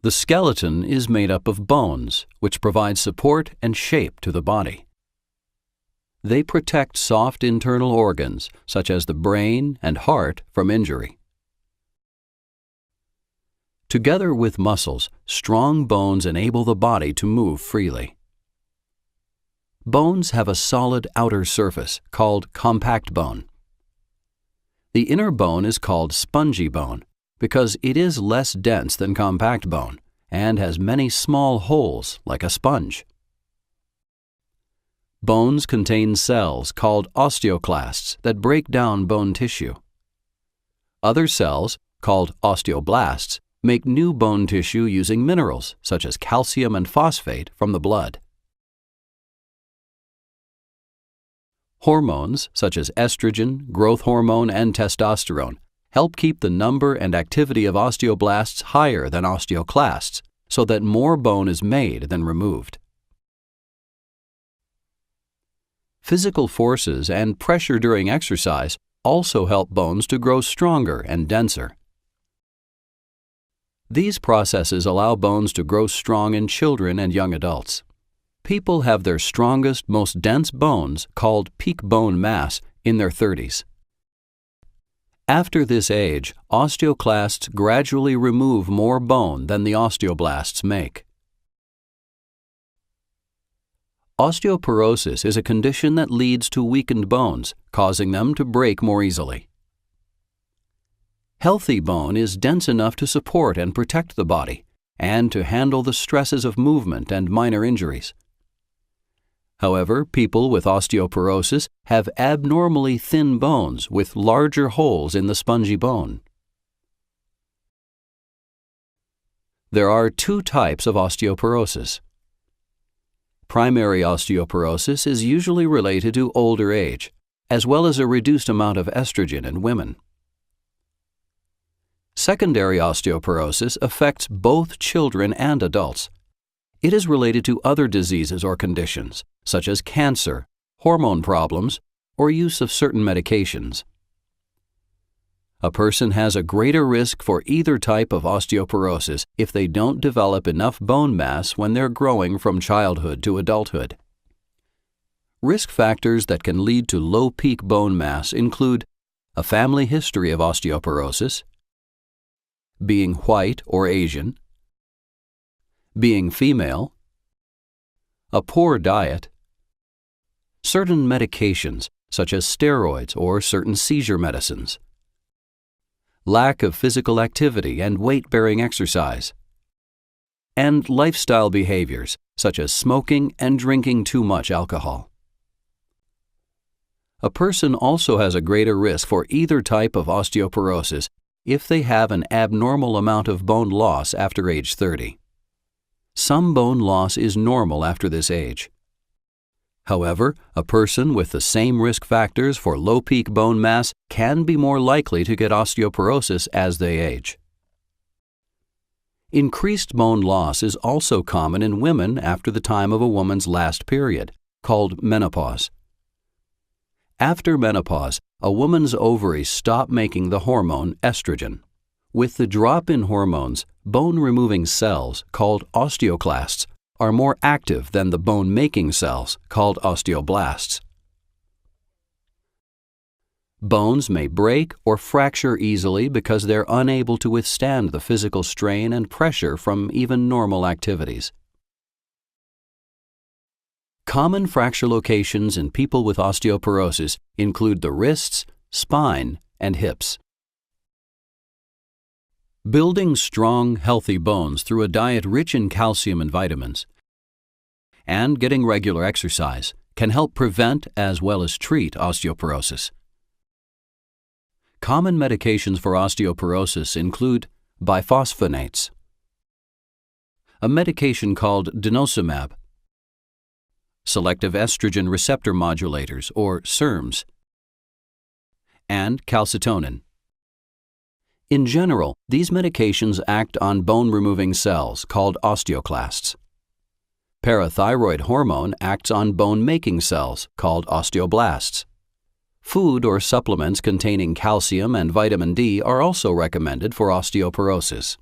The skeleton is made up of bones, which provide support and shape to the body. They protect soft internal organs, such as the brain and heart, from injury. Together with muscles, strong bones enable the body to move freely. Bones have a solid outer surface called compact bone. The inner bone is called spongy bone because it is less dense than compact bone and has many small holes like a sponge. Bones contain cells called osteoclasts that break down bone tissue. Other cells, called osteoblasts, make new bone tissue using minerals such as calcium and phosphate from the blood. Hormones such as estrogen, growth hormone, and testosterone help keep the number and activity of osteoblasts higher than osteoclasts so that more bone is made than removed. Physical forces and pressure during exercise also help bones to grow stronger and denser. These processes allow bones to grow strong in children and young adults. People have their strongest, most dense bones, called peak bone mass, in their 30s. After this age, osteoclasts gradually remove more bone than the osteoblasts make. Osteoporosis is a condition that leads to weakened bones, causing them to break more easily. Healthy bone is dense enough to support and protect the body, and to handle the stresses of movement and minor injuries. However, people with osteoporosis have abnormally thin bones with larger holes in the spongy bone. There are two types of osteoporosis. Primary osteoporosis is usually related to older age, as well as a reduced amount of estrogen in women. Secondary osteoporosis affects both children and adults. It is related to other diseases or conditions, such as cancer, hormone problems, or use of certain medications. A person has a greater risk for either type of osteoporosis if they don't develop enough bone mass when they're growing from childhood to adulthood. Risk factors that can lead to low peak bone mass include a family history of osteoporosis, being white or Asian, being female, a poor diet, certain medications such as steroids or certain seizure medicines, lack of physical activity and weight-bearing exercise, and lifestyle behaviors such as smoking and drinking too much alcohol. A person also has a greater risk for either type of osteoporosis if they have an abnormal amount of bone loss after age 30. Some bone loss is normal after this age. However, a person with the same risk factors for low peak bone mass can be more likely to get osteoporosis as they age. Increased bone loss is also common in women after the time of a woman's last period, called menopause. After menopause, a woman's ovaries stop making the hormone estrogen. With the drop in hormones, bone-removing cells, called osteoclasts, are more active than the bone-making cells, called osteoblasts. Bones may break or fracture easily because they're unable to withstand the physical strain and pressure from even normal activities. Common fracture locations in people with osteoporosis include the wrists, spine, and hips. Building strong, healthy bones through a diet rich in calcium and vitamins and getting regular exercise can help prevent as well as treat osteoporosis. Common medications for osteoporosis include biphosphonates, a medication called denosumab, selective estrogen receptor modulators or SERMs, and calcitonin. In general, these medications act on bone-removing cells called osteoclasts. Parathyroid hormone acts on bone-making cells called osteoblasts. Food or supplements containing calcium and vitamin D are also recommended for osteoporosis.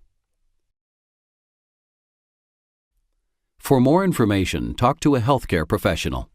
For more information, talk to a healthcare professional.